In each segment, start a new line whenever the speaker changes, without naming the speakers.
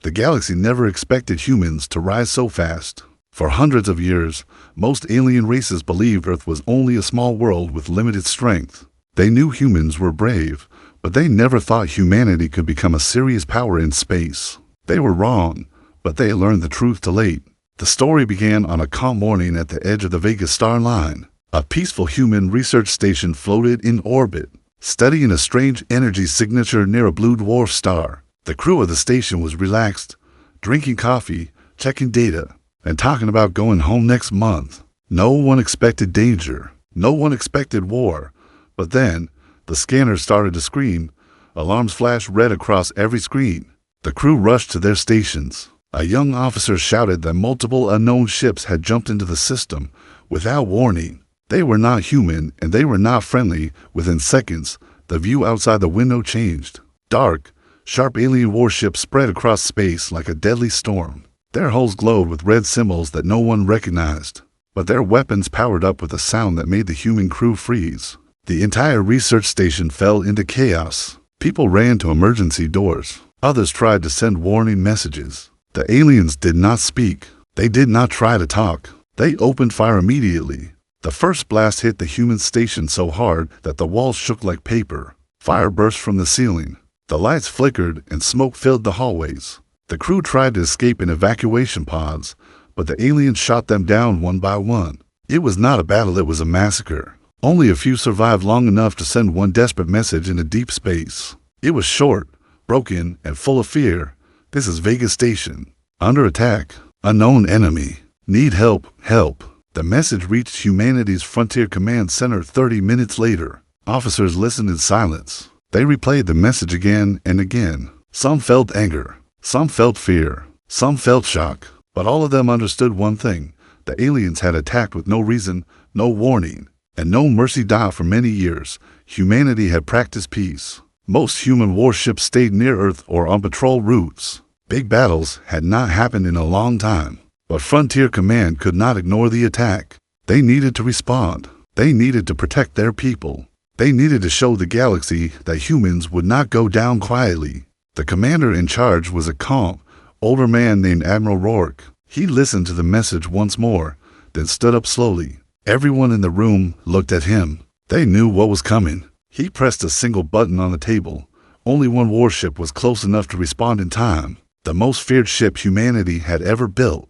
The galaxy never expected humans to rise so fast. For hundreds of years, most alien races believed Earth was only a small world with limited strength. They knew humans were brave, but they never thought humanity could become a serious power in space. They were wrong, but they learned the truth too late. The story began on a calm morning at the edge of the Vega star line. A peaceful human research station floated in orbit, studying a strange energy signature near a blue dwarf star. The crew of the station was relaxed, drinking coffee, checking data, and talking about going home next month. No one expected danger. No one expected war. But then, the scanner started to scream. Alarms flashed red across every screen. The crew rushed to their stations. A young officer shouted that multiple unknown ships had jumped into the system without warning. They were not human, and they were not friendly. Within seconds, the view outside the window changed. Dark, sharp alien warships spread across space like a deadly storm. Their hulls glowed with red symbols that no one recognized, but their weapons powered up with a sound that made the human crew freeze. The entire research station fell into chaos. People ran to emergency doors. Others tried to send warning messages. The aliens did not speak. They did not try to talk. They opened fire immediately. The first blast hit the human station so hard that the walls shook like paper. Fire burst from the ceiling. The lights flickered and smoke filled the hallways. The crew tried to escape in evacuation pods, but the aliens shot them down one by one. It was not a battle, it was a massacre. Only a few survived long enough to send one desperate message into deep space. It was short, broken, and full of fear. This is Vega Station. Under attack. Unknown enemy. Need help, help. The message reached humanity's Frontier Command Center 30 minutes later. Officers listened in silence. They replayed the message again and again. Some felt anger. Some felt fear. Some felt shock. But all of them understood one thing. The aliens had attacked with no reason, no warning, and no mercy. For many years, humanity had practiced peace. Most human warships stayed near Earth or on patrol routes. Big battles had not happened in a long time. But Frontier Command could not ignore the attack. They needed to respond. They needed to protect their people. They needed to show the galaxy that humans would not go down quietly. The commander in charge was a calm, older man named Admiral Rourke. He listened to the message once more, then stood up slowly. Everyone in the room looked at him. They knew what was coming. He pressed a single button on the table. Only one warship was close enough to respond in time. The most feared ship humanity had ever built.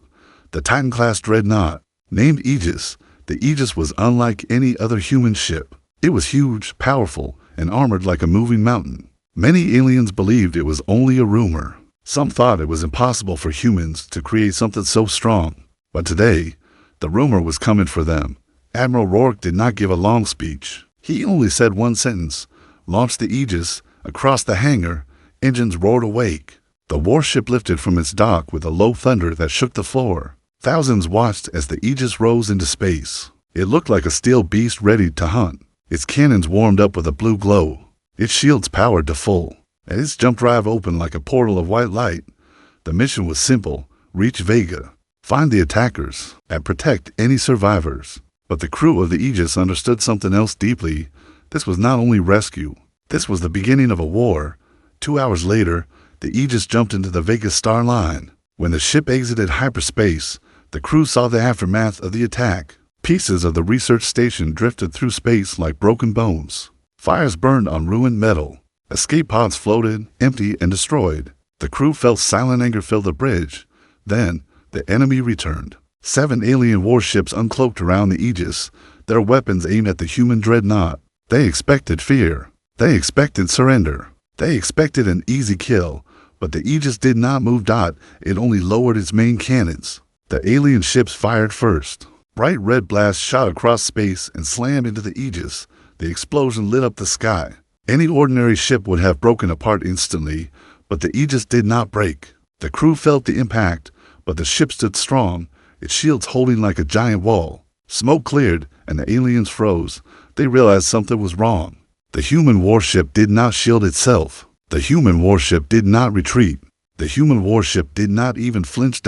The Titan-class dreadnought, named Aegis. The Aegis was unlike any other human ship. It was huge, powerful, and armored like a moving mountain. Many aliens believed it was only a rumor. Some thought it was impossible for humans to create something so strong. But today, the rumor was coming for them. Admiral Rourke did not give a long speech. He only said one sentence: "Launch the Aegis." Across the hangar, engines roared awake. The warship lifted from its dock with a low thunder that shook the floor. Thousands watched as the Aegis rose into space. It looked like a steel beast ready to hunt. Its cannons warmed up with a blue glow. Its shields powered to full, and its jump drive opened like a portal of white light. The mission was simple: reach Vega, find the attackers, and protect any survivors. But the crew of the Aegis understood something else deeply. This was not only rescue. This was the beginning of a war. 2 hours later, the Aegis jumped into the Vega star line. When the ship exited hyperspace, the crew saw the aftermath of the attack. Pieces of the research station drifted through space like broken bones. Fires burned on ruined metal. Escape pods floated, empty and destroyed. The crew felt silent anger fill the bridge. Then, the enemy returned. 7 alien warships uncloaked around the Aegis, their weapons aimed at the human dreadnought. They expected fear. They expected surrender. They expected an easy kill. But the Aegis did not move. It only lowered its main cannons. The alien ships fired first. Bright red blasts shot across space and slammed into the Aegis. The explosion lit up the sky. Any ordinary ship would have broken apart instantly, but the Aegis did not break. The crew felt the impact, but the ship stood strong, its shields holding like a giant wall. Smoke cleared, and the aliens froze. They realized something was wrong. The human warship did not shield itself. The human warship did not retreat. The human warship did not even flinch.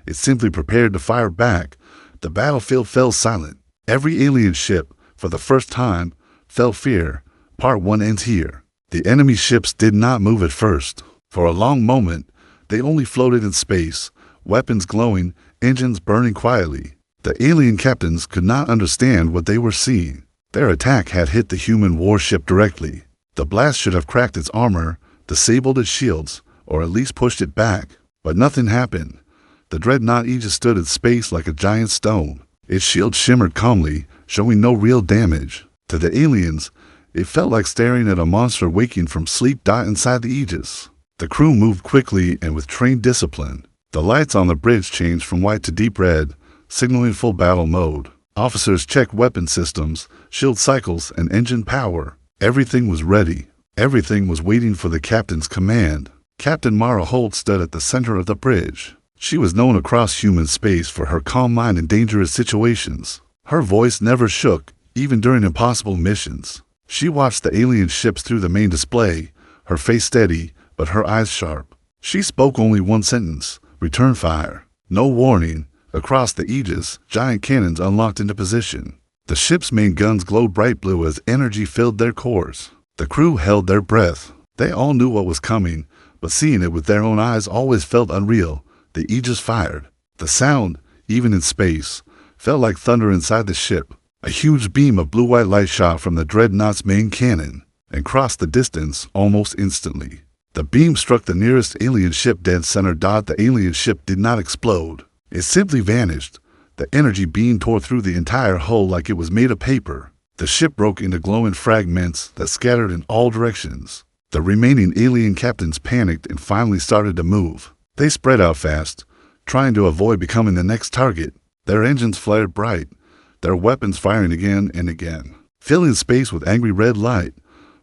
It simply prepared to fire back. The battlefield fell silent. Every alien ship, for the first time, felt fear. Part 1 ends here. The enemy ships did not move at first. For a long moment, They only floated in space, weapons glowing, engines burning quietly. The alien captains could not understand what they were seeing. Their attack had hit the human warship directly. The blast should have cracked its armor, disabled its shields, or at least pushed it back. But nothing happened. The dreadnought Aegis stood in space like a giant stone. Its shield shimmered calmly, showing no real damage. To the aliens, it felt like staring at a monster waking from sleep inside the Aegis. The crew moved quickly and with trained discipline. The lights on the bridge changed from white to deep red, signaling full battle mode. Officers checked weapon systems, shield cycles, and engine power. Everything was ready. Everything was waiting for the captain's command. Captain Mara Holt stood at the center of the bridge. She was known across human space for her calm mind in dangerous situations. Her voice never shook, even during impossible missions. She watched the alien ships through the main display, her face steady, but her eyes sharp. She spoke only one sentence: return fire. No warning. Across the Aegis, giant cannons unlocked into position. The ship's main guns glowed bright blue as energy filled their cores. The crew held their breath. They all knew what was coming, but seeing it with their own eyes always felt unreal. The Aegis fired. The sound, even in space, felt like thunder inside the ship. A huge beam of blue-white light shot from the dreadnought's main cannon and crossed the distance almost instantly. The beam struck the nearest alien ship dead center. The alien ship did not explode. It simply vanished. The energy beam tore through the entire hull like it was made of paper. The ship broke into glowing fragments that scattered in all directions. The remaining alien captains panicked and finally started to move. They spread out fast, trying to avoid becoming the next target. Their engines flared bright, their weapons firing again and again, filling space with angry red light.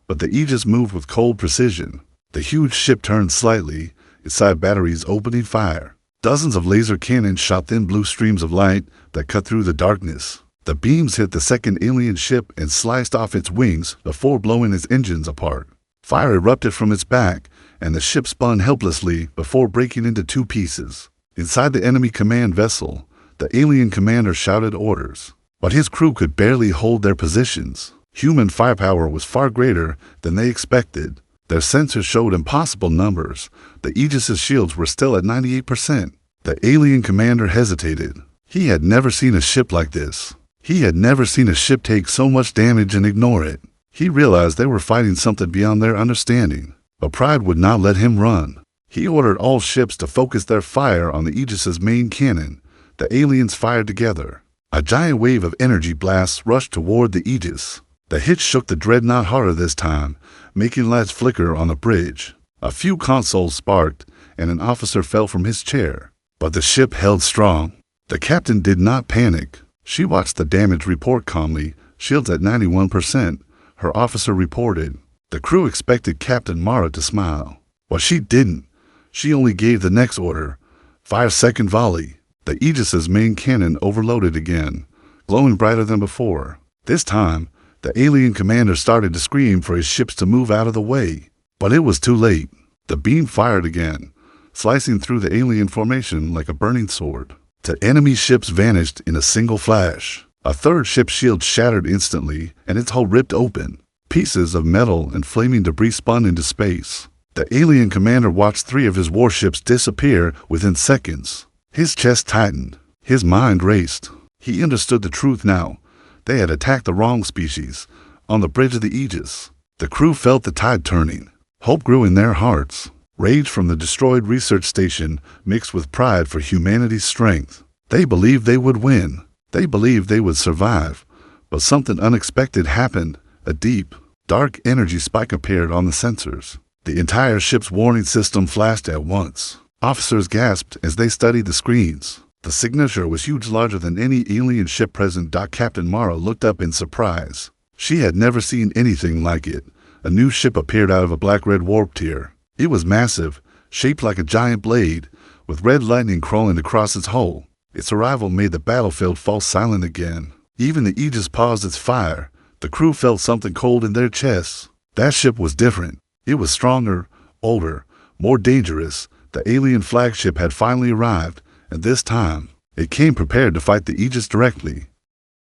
But the Aegis moved with cold precision. The huge ship turned slightly, its side batteries opening fire. Dozens of laser cannons shot thin blue streams of light that cut through the darkness. The beams hit the second alien ship and sliced off its wings before blowing its engines apart. Fire erupted from its back, and the ship spun helplessly before breaking into two pieces. Inside the enemy command vessel, the alien commander shouted orders, but his crew could barely hold their positions. Human firepower was far greater than they expected. Their sensors showed impossible numbers. The Aegis's shields were still at 98%. The alien commander hesitated. He had never seen a ship like this. He had never seen a ship take so much damage and ignore it. He realized they were fighting something beyond their understanding. But pride would not let him run. He ordered all ships to focus their fire on the Aegis's main cannon. The aliens fired together. A giant wave of energy blasts rushed toward the Aegis. The hit shook the dreadnought harder this time, making lights flicker on the bridge. A few consoles sparked, and an officer fell from his chair. But the ship held strong. The captain did not panic. She watched the damage report calmly, shields at 91%, her officer reported. The crew expected Captain Mara to smile. But she didn't. She only gave the next order: fire second volley. The Aegis's main cannon overloaded again, glowing brighter than before. This time, the alien commander started to scream for his ships to move out of the way. But it was too late. The beam fired again, slicing through the alien formation like a burning sword. The enemy ships vanished in a single flash. A third ship's shield shattered instantly, and its hull ripped open. Pieces of metal and flaming debris spun into space. The alien commander watched 3 of his warships disappear within seconds. His chest tightened. His mind raced. He understood the truth now. They had attacked the wrong species, on the bridge of the Aegis. The crew felt the tide turning. Hope grew in their hearts. Rage from the destroyed research station mixed with pride for humanity's strength. They believed they would win. They believed they would survive. But something unexpected happened. A deep, dark energy spike appeared on the sensors. The entire ship's warning system flashed at once. Officers gasped as they studied the screens. The signature was huge, larger than any alien ship present. Captain Mara looked up in surprise. She had never seen anything like it. A new ship appeared out of a black-red warp tier. It was massive, shaped like a giant blade, with red lightning crawling across its hull. Its arrival made the battlefield fall silent again. Even the Aegis paused its fire. The crew felt something cold in their chests. That ship was different. It was stronger, older, more dangerous. The alien flagship had finally arrived, and this time, it came prepared to fight the Aegis directly.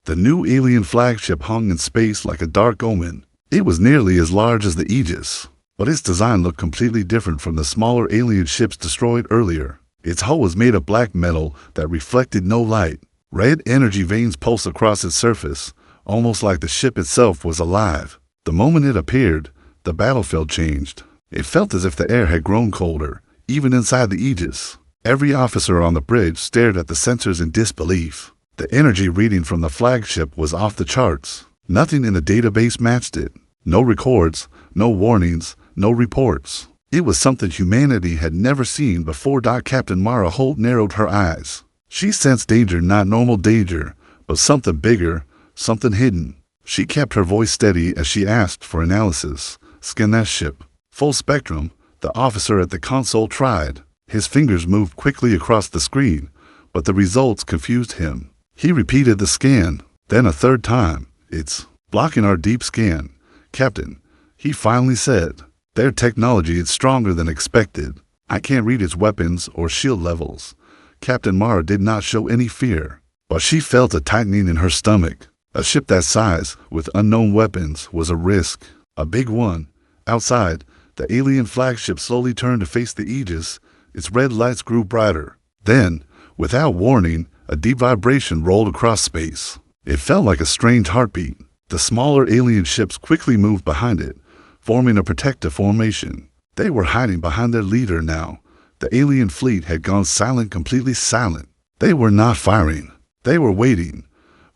The new alien flagship hung in space like a dark omen. It was nearly as large as the Aegis, but its design looked completely different from the smaller alien ships destroyed earlier. Its hull was made of black metal that reflected no light. Red energy veins pulsed across its surface, almost like the ship itself was alive. The moment it appeared, the battlefield changed. It felt as if the air had grown colder, even inside the Aegis. Every officer on the bridge stared at the sensors in disbelief. The energy reading from the flagship was off the charts. Nothing in the database matched it. No records, no warnings, no reports. It was something humanity had never seen before. Captain Mara Holt narrowed her eyes. She sensed danger, not normal danger, but something bigger, something hidden. She kept her voice steady as she asked for analysis. Scan that ship. Full spectrum, the officer at the console tried. His fingers moved quickly across the screen, but the results confused him. He repeated the scan, then a third time. It's blocking our deep scan. Captain, he finally said. Their technology is stronger than expected. I can't read its weapons or shield levels. Captain Mara did not show any fear, but she felt a tightening in her stomach. A ship that size, with unknown weapons, was a risk. A big one. Outside, the alien flagship slowly turned to face the Aegis. Its red lights grew brighter. Then, without warning, a deep vibration rolled across space. It felt like a strange heartbeat. The smaller alien ships quickly moved behind it, forming a protective formation. They were hiding behind their leader now. The alien fleet had gone silent, completely silent. They were not firing. They were waiting.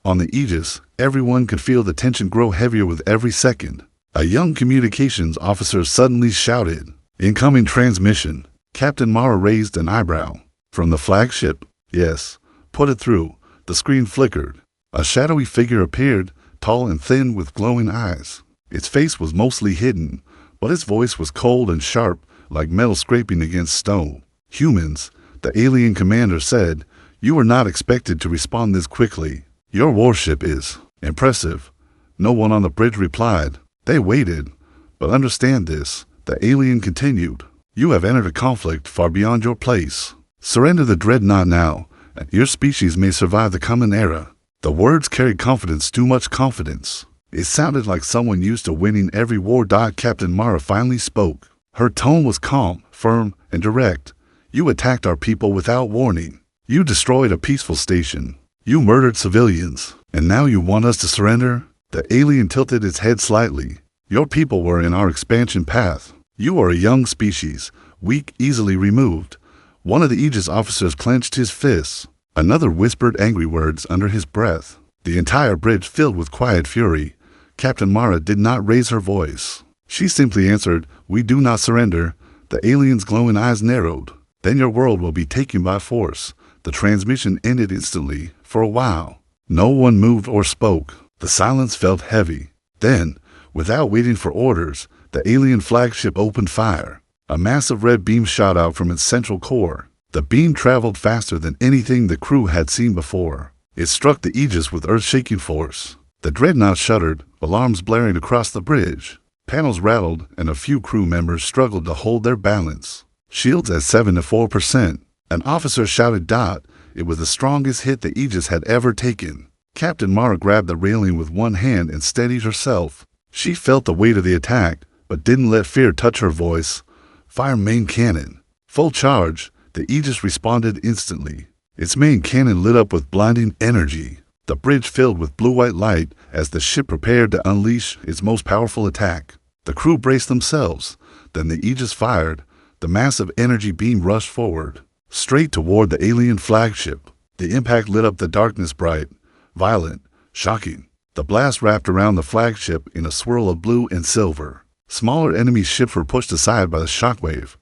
On the Aegis, everyone could feel the tension grow heavier with every second. A young communications officer suddenly shouted, "Incoming transmission." Captain Mara raised an eyebrow. From the flagship? Yes. Put it through. The screen flickered. A shadowy figure appeared, tall and thin with glowing eyes. Its face was mostly hidden, but its voice was cold and sharp, like metal scraping against stone. "Humans," the alien commander said, "you are not expected to respond this quickly. Your warship is impressive." No one on the bridge replied. They waited. "But understand this," the alien continued. "You have entered a conflict far beyond your place. Surrender the dreadnought now, and your species may survive the coming era." The words carried confidence, too much confidence. It sounded like someone used to winning every war. Captain Mara finally spoke. Her tone was calm, firm, and direct. "You attacked our people without warning. You destroyed a peaceful station. You murdered civilians. And now you want us to surrender?" The alien tilted its head slightly. "Your people were in our expansion path. You are a young species, weak, easily removed." One of the Aegis officers clenched his fists. Another whispered angry words under his breath. The entire bridge filled with quiet fury. Captain Mara did not raise her voice. She simply answered, "We do not surrender." The alien's glowing eyes narrowed. "Then your world will be taken by force." The transmission ended instantly. For a while, no one moved or spoke. The silence felt heavy. Then, without waiting for orders, the alien flagship opened fire. A massive red beam shot out from its central core. The beam traveled faster than anything the crew had seen before. It struck the Aegis with earth-shaking force. The dreadnought shuddered, alarms blaring across the bridge. Panels rattled, and a few crew members struggled to hold their balance. Shields at 74%. An officer shouted, It was the strongest hit the Aegis had ever taken. Captain Mara grabbed the railing with one hand and steadied herself. She felt the weight of the attack, but didn't let fear touch her voice. "Fire main cannon." Full charge, the Aegis responded instantly. Its main cannon lit up with blinding energy. The bridge filled with blue-white light as the ship prepared to unleash its most powerful attack. The crew braced themselves. Then the Aegis fired. The massive energy beam rushed forward, straight toward the alien flagship. The impact lit up the darkness bright, violent, shocking. The blast wrapped around the flagship in a swirl of blue and silver. Smaller enemy ships were pushed aside by the shockwave.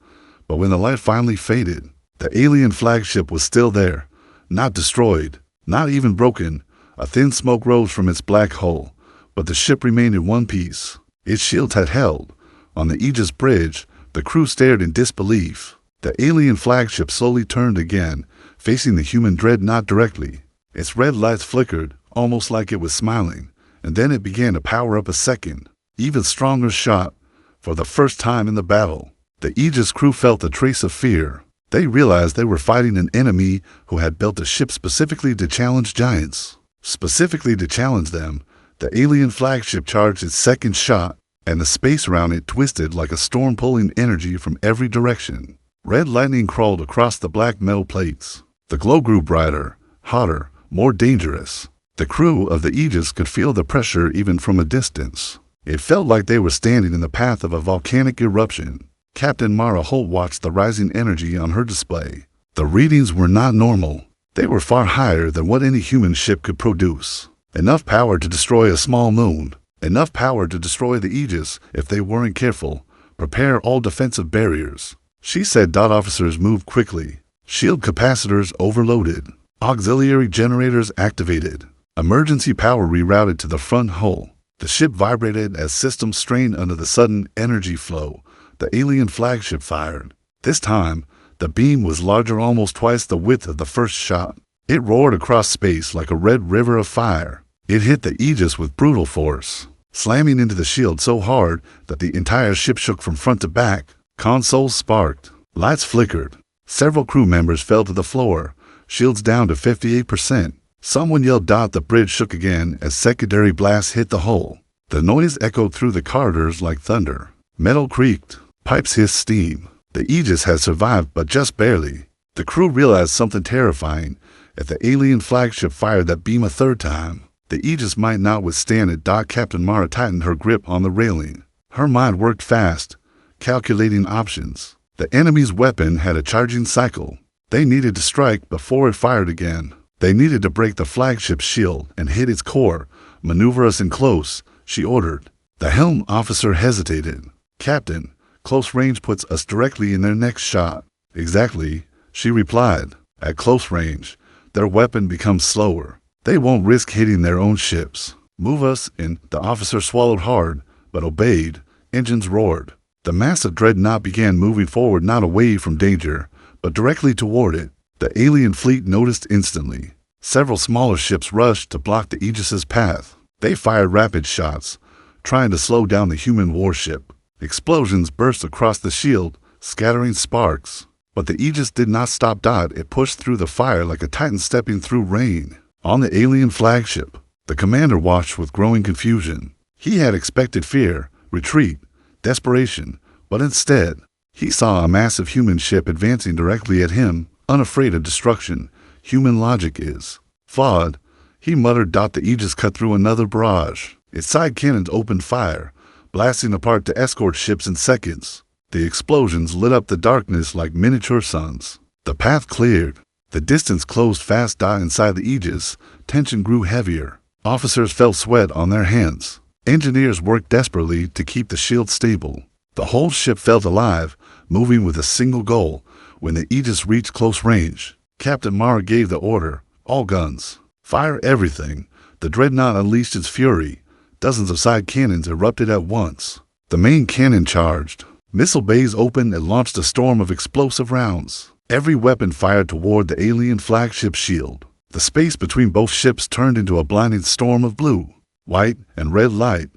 But when the light finally faded, the alien flagship was still there, not destroyed, not even broken. A thin smoke rose from its black hull, but the ship remained in one piece. Its shields had held. On the Aegis bridge, the crew stared in disbelief. The alien flagship slowly turned again, facing the human dreadnought directly. Its red lights flickered, almost like it was smiling, and then it began to power up a second, even stronger shot. For the first time in the battle, the Aegis crew felt a trace of fear. They realized they were fighting an enemy who had built a ship specifically to challenge giants. Specifically to challenge them, the alien flagship charged its second shot. and the space around it twisted like a storm pulling energy from every direction. Red lightning crawled across the black metal plates. The glow grew brighter, hotter, more dangerous. The crew of the Aegis could feel the pressure even from a distance. It felt like they were standing in the path of a volcanic eruption. Captain Mara Holt watched the rising energy on her display. The readings were not normal. They were far higher than what any human ship could produce. Enough power to destroy a small moon. Enough power to destroy the Aegis if they weren't careful. Prepare all defensive barriers. She said. Officers moved quickly. Shield capacitors overloaded. Auxiliary generators activated. Emergency power rerouted to the front hull. The ship vibrated as systems strained under the sudden energy flow. The alien flagship fired. This time, the beam was larger, almost twice the width of the first shot. It roared across space like a red river of fire. It hit the Aegis with brutal force, slamming into the shield so hard that the entire ship shook from front to back. Consoles sparked. Lights flickered. Several crew members fell to the floor, shields down to 58%. Someone yelled. The bridge shook again as secondary blasts hit the hull. The noise echoed through the corridors like thunder. Metal creaked. Pipes hissed steam. The Aegis had survived, but just barely. The crew realized something terrifying. If the alien flagship fired that beam a third time, the Aegis might not withstand it. Captain Mara tightened her grip on the railing. Her mind worked fast, calculating options. The enemy's weapon had a charging cycle. They needed to strike before it fired again. They needed to break the flagship's shield and hit its core. Maneuver us in close, she ordered. The helm officer hesitated. Captain, close range puts us directly in their next shot. Exactly, she replied. At close range, their weapon becomes slower. They won't risk hitting their own ships. Move us in. The officer swallowed hard, but obeyed. Engines roared. The massive dreadnought began moving forward, not away from danger, but directly toward it. The alien fleet noticed instantly. Several smaller ships rushed to block the Aegis's path. They fired rapid shots, trying to slow down the human warship. Explosions burst across the shield, scattering sparks. But the Aegis did not stop. It pushed through the fire like a titan stepping through rain. On the alien flagship, the commander watched with growing confusion. He had expected fear, retreat, desperation, but instead, he saw a massive human ship advancing directly at him, unafraid of destruction. Human logic is flawed, he muttered. The Aegis cut through another barrage. Its side cannons opened fire, blasting apart the escort ships in seconds. The explosions lit up the darkness like miniature suns. The path cleared. The distance closed fast. Inside the Aegis, tension grew heavier. Officers felt sweat on their hands. Engineers worked desperately to keep the shield stable. The whole ship felt alive, moving with a single goal. When the Aegis reached close range, Captain Mara gave the order, all guns, fire everything. The dreadnought unleashed its fury. Dozens of side cannons erupted at once. The main cannon charged. Missile bays opened and launched a storm of explosive rounds. Every weapon fired toward the alien flagship shield. The space between both ships turned into a blinding storm of blue, white, and red light.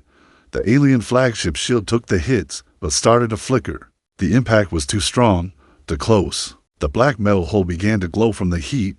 The alien flagship shield took the hits, but started to flicker. The impact was too strong, too close. The black metal hull began to glow from the heat.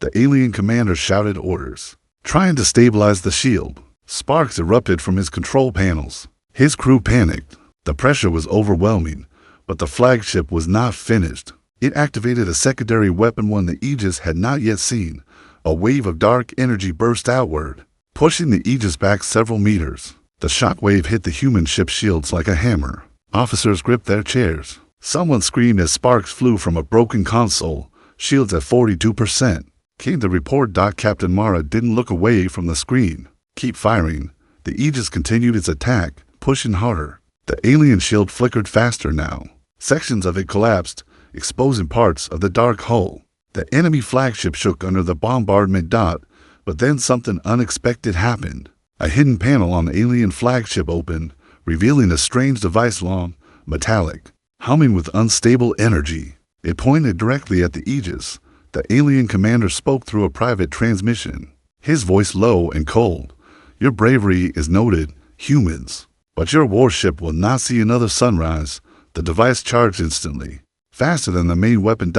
The alien commander shouted orders, trying to stabilize the shield. Sparks erupted from his control panels. His crew panicked. The pressure was overwhelming, but the flagship was not finished. It activated a secondary weapon one the Aegis had not yet seen. A wave of dark energy burst outward, pushing the Aegis back several meters. The shockwave hit the human ship's shields like a hammer. Officers gripped their chairs. Someone screamed as sparks flew from a broken console. Shields at 42%. Came the report. Captain Mara didn't look away from the screen. Keep firing. The Aegis continued its attack, pushing harder. The alien shield flickered faster now. Sections of it collapsed, exposing parts of the dark hull. The enemy flagship shook under the bombardment. But then something unexpected happened. A hidden panel on the alien flagship opened, revealing a strange device, long, metallic, humming with unstable energy. It pointed directly at the Aegis. The alien commander spoke through a private transmission, his voice low and cold. Your bravery is noted, humans, but your warship will not see another sunrise. The device charged instantly, faster than the main weapon.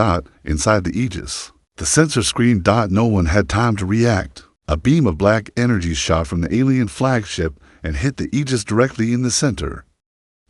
Inside the Aegis, the sensor screamed. No one had time to react. A beam of black energy shot from the alien flagship and hit the Aegis directly in the center.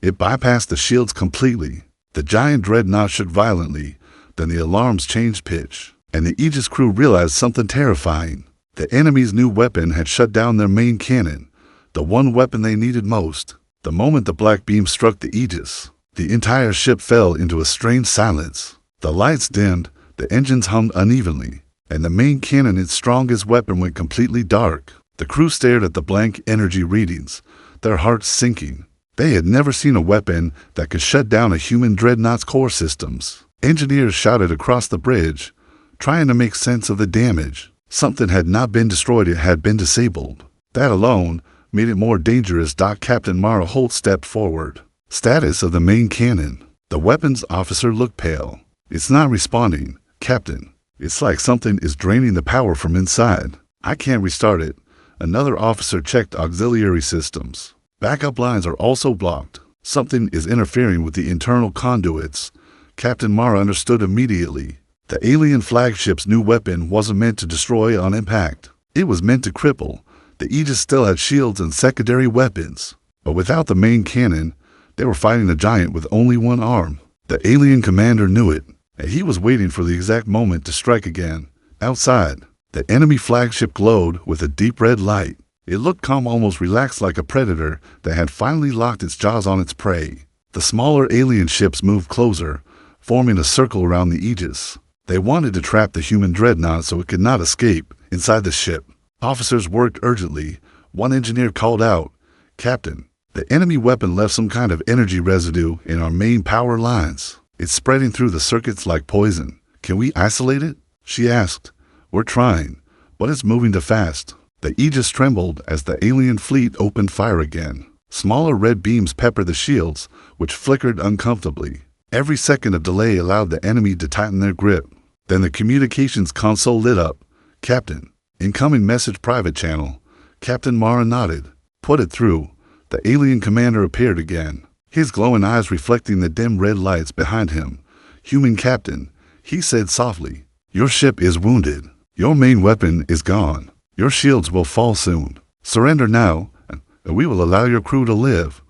It bypassed the shields completely. The giant dreadnought shook violently, then the alarms changed pitch, and the Aegis crew realized something terrifying. The enemy's new weapon had shut down their main cannon, the one weapon they needed most. The moment the black beam struck the Aegis, the entire ship fell into a strange silence. The lights dimmed, the engines hummed unevenly, and the main cannon, its strongest weapon, went completely dark. The crew stared at the blank energy readings, their hearts sinking. They had never seen a weapon that could shut down a human dreadnought's core systems. Engineers shouted across the bridge, trying to make sense of the damage. Something had not been destroyed, it had been disabled. That alone made it more dangerous. Captain Mara Holt stepped forward. Status of the main cannon. The weapons officer looked pale. It's not responding, Captain. It's like something is draining the power from inside. I can't restart it. Another officer checked auxiliary systems. Backup lines are also blocked. Something is interfering with the internal conduits. Captain Mara understood immediately. The alien flagship's new weapon wasn't meant to destroy on impact. It was meant to cripple. The Aegis still had shields and secondary weapons. But without the main cannon, they were fighting a giant with only one arm. The alien commander knew it, and he was waiting for the exact moment to strike again. Outside, the enemy flagship glowed with a deep red light. It looked calm, almost relaxed, like a predator that had finally locked its jaws on its prey. The smaller alien ships moved closer, forming a circle around the Aegis. They wanted to trap the human dreadnought so it could not escape. Inside the ship, officers worked urgently. One engineer called out, "Captain, the enemy weapon left some kind of energy residue in our main power lines. It's spreading through the circuits like poison. Can we isolate it?" She asked. "We're trying, but it's moving too fast." The Aegis trembled as the alien fleet opened fire again. Smaller red beams peppered the shields, which flickered uncomfortably. Every second of delay allowed the enemy to tighten their grip. Then the communications console lit up. "Captain, incoming message, private channel." Captain Mara nodded. "Put it through." The alien commander appeared again, his glowing eyes reflecting the dim red lights behind him. "Human captain," he said softly, "your ship is wounded. Your main weapon is gone. Your shields will fall soon. Surrender now, and we will allow your crew to live."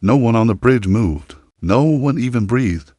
No one on the bridge moved. No one even breathed.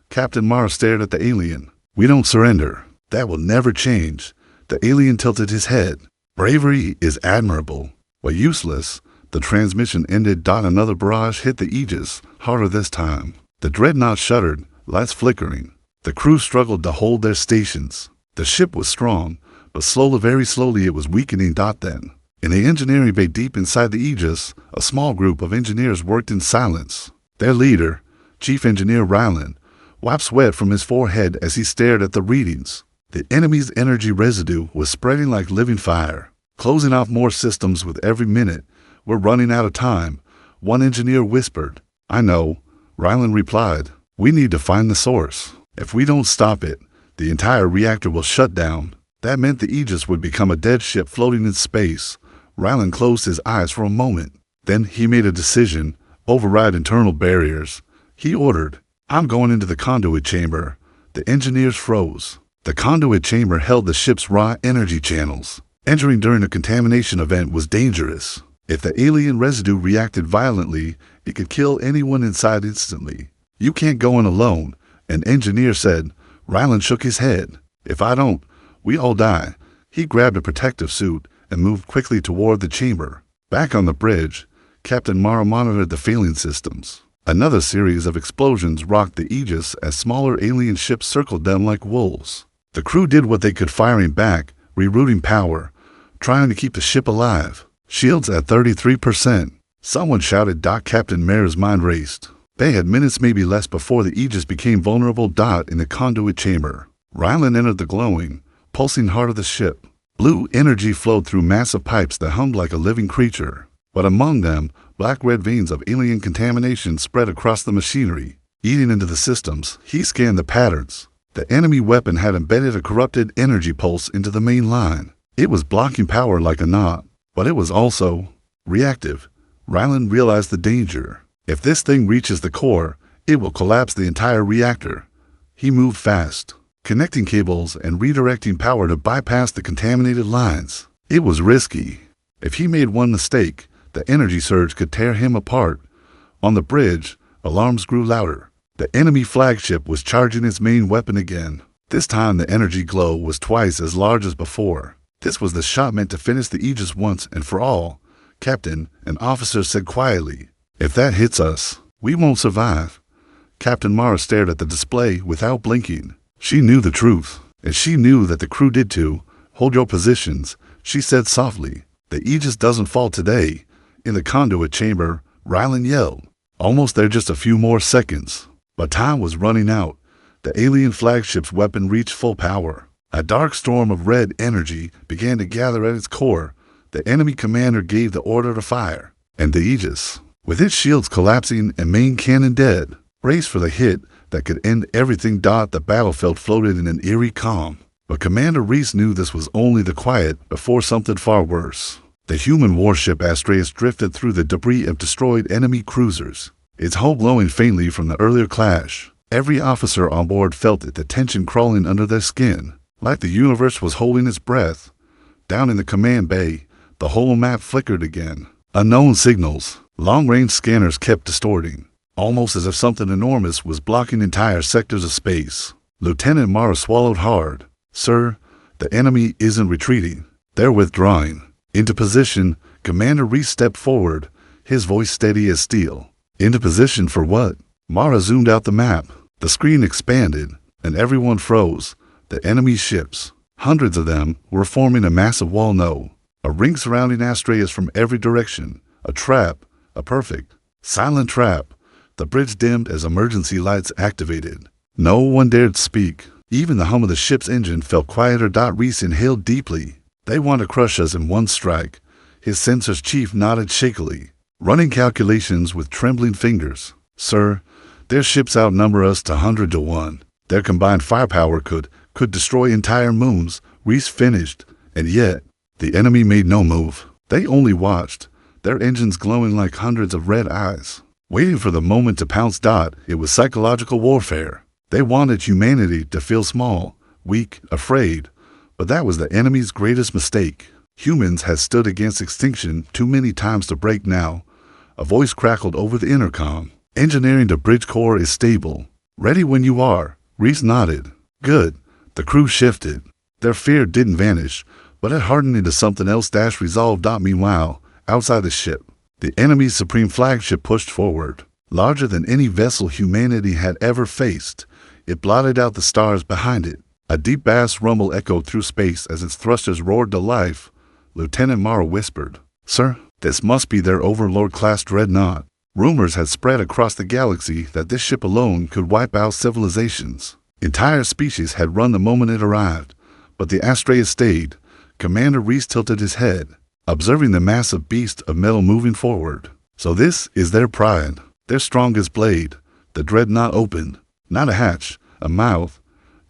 Captain Mara stared at the alien. "We don't surrender. That will never change." The alien tilted his head. "Bravery is admirable, but useless." The transmission ended. Another barrage hit the Aegis, harder this time. The dreadnought shuddered, lights flickering. The crew struggled to hold their stations. The ship was strong, but slowly, very slowly, it was weakening. Then, in the engineering bay deep inside the Aegis, a small group of engineers worked in silence. Their leader, Chief Engineer Ryland, wiped sweat from his forehead as he stared at the readings. The enemy's energy residue was spreading like living fire, closing off more systems with every minute. "We're running out of time," one engineer whispered. "I know," Ryland replied. "We need to find the source. If we don't stop it, the entire reactor will shut down." That meant the Aegis would become a dead ship floating in space. Ryland closed his eyes for a moment. Then he made a decision. Override internal barriers. He ordered, "I'm going into the conduit chamber." The engineers froze. The conduit chamber held the ship's raw energy channels. Entering during a contamination event was dangerous. If the alien residue reacted violently, it could kill anyone inside instantly. "You can't go in alone," an engineer said. Ryland shook his head. "If I don't, we all die." He grabbed a protective suit and moved quickly toward the chamber. Back on the bridge, Captain Mara monitored the failing systems. Another series of explosions rocked the Aegis as smaller alien ships circled them like wolves. The crew did what they could, firing back, rerouting power, trying to keep the ship alive. "Shields at 33%. Someone shouted. Captain Mara's mind raced. They had minutes, maybe less, before the Aegis became vulnerable. In the conduit chamber, Ryland entered the glowing, pulsing heart of the ship. Blue energy flowed through massive pipes that hummed like a living creature. But among them, black-red veins of alien contamination spread across the machinery, eating into the systems. He scanned the patterns. The enemy weapon had embedded a corrupted energy pulse into the main line. It was blocking power like a knot, but it was also reactive. Ryland realized the danger. If this thing reaches the core, it will collapse the entire reactor. He moved fast, connecting cables and redirecting power to bypass the contaminated lines. It was risky. If he made one mistake, the energy surge could tear him apart. On the bridge, Alarms grew louder. The enemy flagship was charging its main weapon again. This time the energy glow was twice as large as before. This was the shot meant to finish the Aegis once and for all. Captain, an officer said quietly. If that hits us, we won't survive. Captain Mara stared at the display without blinking. She knew the truth, and she knew that the crew did too. Hold your positions, she said softly. The Aegis doesn't fall today. In the conduit chamber, Rylan yelled. Almost there, just a few more seconds. But time was running out. The alien flagship's weapon reached full power. A dark storm of red energy began to gather at its core. The enemy commander gave the order to fire, and the Aegis, with its shields collapsing and main cannon dead, braced for the hit that could end everything. The battlefield floated in an eerie calm. But Commander Reese knew this was only the quiet before something far worse. The human warship Astreus drifted through the debris of destroyed enemy cruisers, its hull glowing faintly from the earlier clash. Every officer on board felt it, the tension crawling under their skin, like the universe was holding its breath. Down in the command bay, the whole map flickered again. Unknown signals, long-range scanners kept distorting, almost as if something enormous was blocking entire sectors of space. Lieutenant Mara swallowed hard. Sir, the enemy isn't retreating. They're withdrawing. Into position, Commander Reese stepped forward, his voice steady as steel. Into position for what? Mara zoomed out the map. The screen expanded, and everyone froze. The enemy ships, hundreds of them, were forming a massive wall. No, a ring surrounding Astreus from every direction. A trap, a perfect, silent trap. The bridge dimmed as emergency lights activated. No one dared speak. Even the hum of the ship's engine felt quieter. Reese inhaled deeply. They want to crush us in one strike. His sensors chief nodded shakily, running calculations with trembling fingers. Sir, their ships outnumber us to 100 to 1. Their combined firepower could destroy entire moons, Reese finished. And yet, the enemy made no move. They only watched, their engines glowing like hundreds of red eyes, waiting for the moment to pounce. It was psychological warfare. They wanted humanity to feel small, weak, afraid. But that was the enemy's greatest mistake. Humans had stood against extinction too many times to break now. A voice crackled over the intercom. Engineering the bridge core is stable. Ready when you are. Reese nodded. Good. The crew shifted. Their fear didn't vanish, but it hardened into something else. Resolve. Meanwhile, outside the ship, the enemy's supreme flagship pushed forward. Larger than any vessel humanity had ever faced, it blotted out the stars behind it. A deep bass rumble echoed through space as its thrusters roared to life. Lieutenant Mara whispered, Sir, this must be their Overlord-class dreadnought. Rumors had spread across the galaxy that this ship alone could wipe out civilizations. Entire species had run the moment it arrived, but the Astreus stayed. Commander Reese tilted his head, observing the massive beast of metal moving forward. So this is their pride, their strongest blade. The dreadnought opened. Not a hatch, a mouth.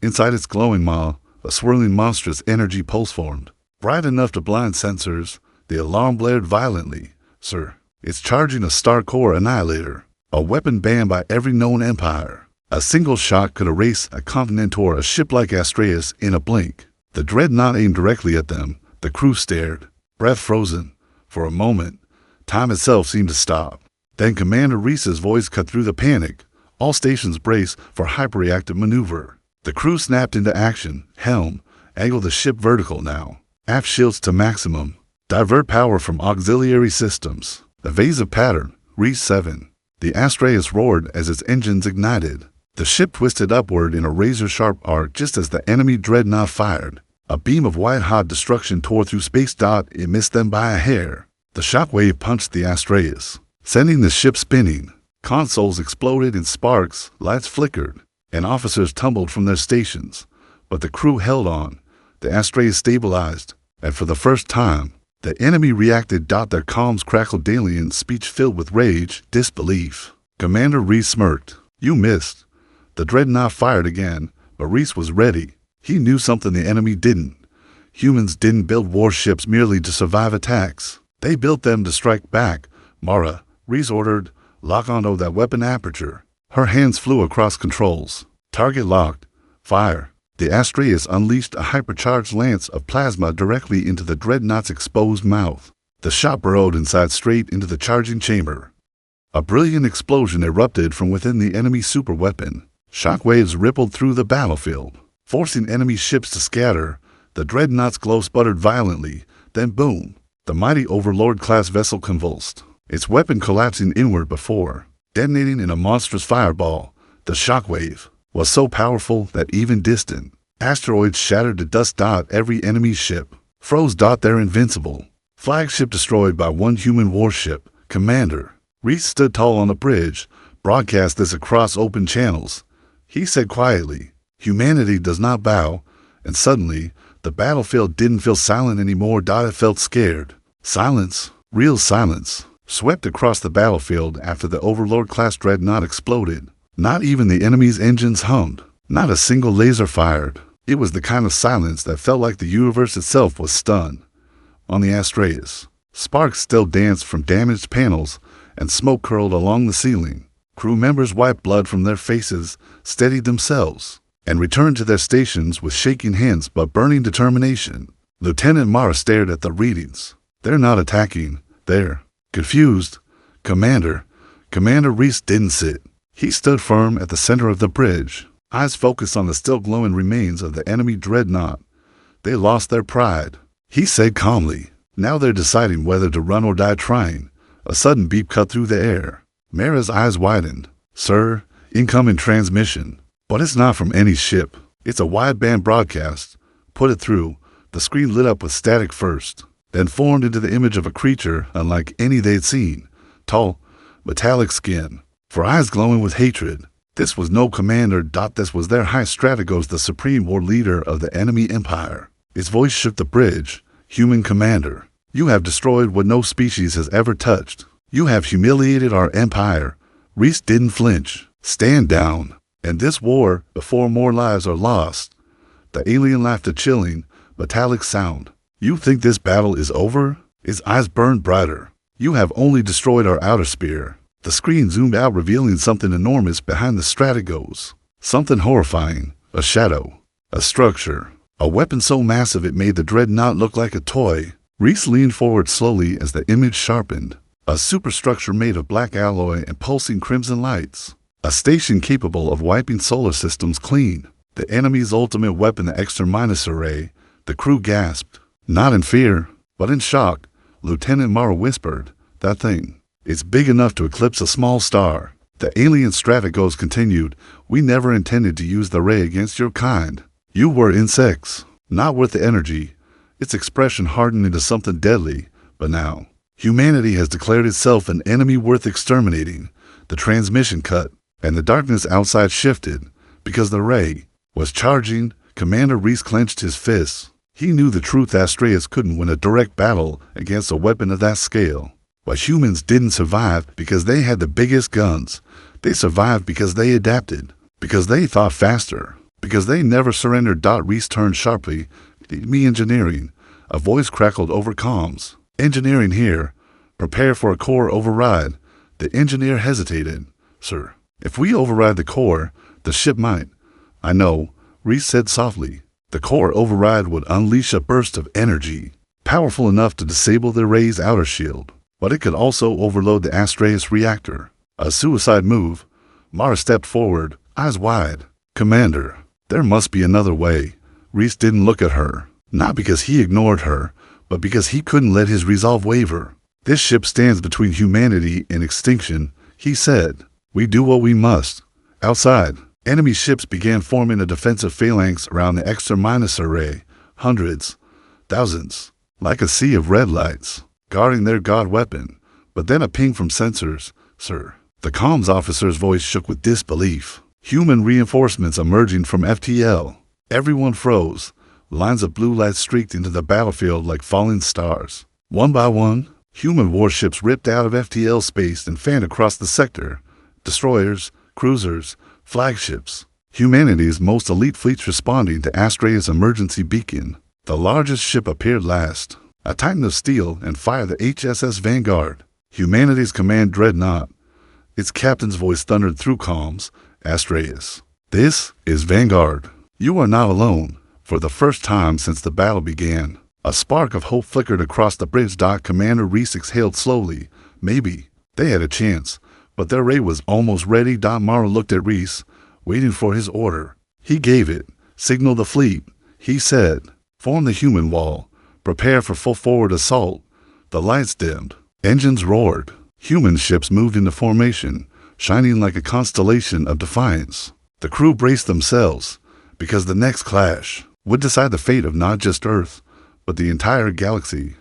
Inside its glowing maw, a swirling monstrous energy pulse formed. Bright enough to blind sensors, the alarm blared violently. Sir, it's charging a star core annihilator, a weapon banned by every known empire. A single shot could erase a continent or a ship like Astreus in a blink. The dreadnought aimed directly at them. The crew stared, breath frozen. For a moment, time itself seemed to stop. Then Commander Reese's voice cut through the panic. All stations brace for hyperreactive maneuver. The crew snapped into action. Helm, angle the ship vertical now. Aft shields to maximum. Divert power from auxiliary systems. Evasive pattern. Reese 7. The Astreus roared as its engines ignited. The ship twisted upward in a razor-sharp arc just as the enemy dreadnought fired. A beam of white-hot destruction tore through space. It missed them by a hair. The shockwave punched the Astreus, sending the ship spinning. Consoles exploded in sparks, lights flickered, and officers tumbled from their stations. But the crew held on. The Astreus stabilized, and for the first time, the enemy reacted. Their comms crackled alien speech filled with rage, disbelief. Commander Reese smirked. You missed. The dreadnought fired again, but Reese was ready. He knew something the enemy didn't. Humans didn't build warships merely to survive attacks. They built them to strike back. Mara, Reese ordered, lock onto that weapon aperture. Her hands flew across controls. Target locked. Fire. The Astreus unleashed a hypercharged lance of plasma directly into the dreadnought's exposed mouth. The shot burrowed inside straight into the charging chamber. A brilliant explosion erupted from within the enemy superweapon. Shockwaves rippled through the battlefield, forcing enemy ships to scatter. The dreadnought's glow sputtered violently, then boom! The mighty Overlord-class vessel convulsed, its weapon collapsing inward before detonating in a monstrous fireball. The shockwave was so powerful that even distant asteroids shattered to dust. Every enemy ship froze. They're invincible. Flagship destroyed by one human warship. Commander Reese stood tall on the bridge, broadcast this across open channels. He said quietly, "Humanity does not bow," and suddenly, the battlefield didn't feel silent anymore. It felt scared. Silence, real silence, swept across the battlefield after the Overlord-class dreadnought exploded. Not even the enemy's engines hummed. Not a single laser fired. It was the kind of silence that felt like the universe itself was stunned. On the Astraeus, sparks still danced from damaged panels, and smoke curled along the ceiling. Crew members wiped blood from their faces, steadied themselves, and returned to their stations with shaking hands but burning determination. Lieutenant Mara stared at the readings. "They're not attacking. They're confused." Commander Reese didn't sit. He stood firm at the center of the bridge, eyes focused on the still glowing remains of the enemy dreadnought. "They lost their pride," he said calmly. "Now they're deciding whether to run or die trying." A sudden beep cut through the air. Mara's eyes widened. "Sir, incoming transmission." "But it's not from any ship. It's a wideband broadcast." "Put it through." The screen lit up with static first, then formed into the image of a creature unlike any they'd seen. Tall, metallic skin, for eyes glowing with hatred. This was no commander. This was their High Strategos, the supreme war leader of the enemy empire. His voice shook the bridge. "Human commander, you have destroyed what no species has ever touched. You have humiliated our empire." Reese didn't flinch. "Stand down. And this war, before more lives are lost." The alien laughed, a chilling, metallic sound. "You think this battle is over?" His eyes burned brighter. "You have only destroyed our outer sphere." The screen zoomed out, revealing something enormous behind the Strategos. Something horrifying. A shadow. A structure. A weapon so massive it made the dreadnought look like a toy. Reese leaned forward slowly as the image sharpened. A superstructure made of black alloy and pulsing crimson lights. A station capable of wiping solar systems clean. The enemy's ultimate weapon, the Exterminus array. The crew gasped. Not in fear, but in shock. Lieutenant Mara whispered, "That thing. It's big enough to eclipse a small star." The alien Strategos continued, "We never intended to use the ray against your kind. You were insects, not worth the energy." Its expression hardened into something deadly. "But now, humanity has declared itself an enemy worth exterminating." The transmission cut, and the darkness outside shifted. Because the ray was charging, Commander Reese clenched his fists. He knew the truth. Astraeus couldn't win a direct battle against a weapon of that scale. But humans didn't survive because they had the biggest guns. They survived because they adapted, because they thought faster, because they never surrendered. Reese turned sharply. "Me engineering." A voice crackled over comms. "Engineering here. Prepare for a core override." The engineer hesitated. "Sir, if we override the core, the ship might." "I know," Reese said softly. "The core override would unleash a burst of energy, powerful enough to disable the ray's outer shield. But it could also overload the Astraeus reactor. A suicide move." Mara stepped forward, eyes wide. "Commander, there must be another way." Reese didn't look at her, not because he ignored her, but because he couldn't let his resolve waver. "This ship stands between humanity and extinction," he said. "We do what we must." Outside, enemy ships began forming a defensive phalanx around the Exterminus array. Hundreds, thousands, like a sea of red lights, guarding their god weapon. But then a ping from sensors. "Sir." The comms officer's voice shook with disbelief. "Human reinforcements emerging from FTL." Everyone froze. Lines of blue light streaked into the battlefield like falling stars. One by one, human warships ripped out of FTL space and fanned across the sector. Destroyers, cruisers, flagships. Humanity's most elite fleets responding to Astraeus' emergency beacon. The largest ship appeared last. A titan of steel and fire, the HSS Vanguard. Humanity's command dreadnought. Its captain's voice thundered through comms. "Astraeus, this is Vanguard. You are not alone." For the first time since the battle began, a spark of hope flickered across the bridge. Commander Reese exhaled slowly. Maybe they had a chance. but their ray was almost ready. Mara looked at Reese, waiting for his order. He gave it. Signal the fleet, he said. Form the human wall. Prepare for full forward assault. The lights dimmed. Engines roared. Human ships moved into formation, shining like a constellation of defiance. The crew braced themselves, because the next clash would decide the fate of not just Earth, but the entire galaxy.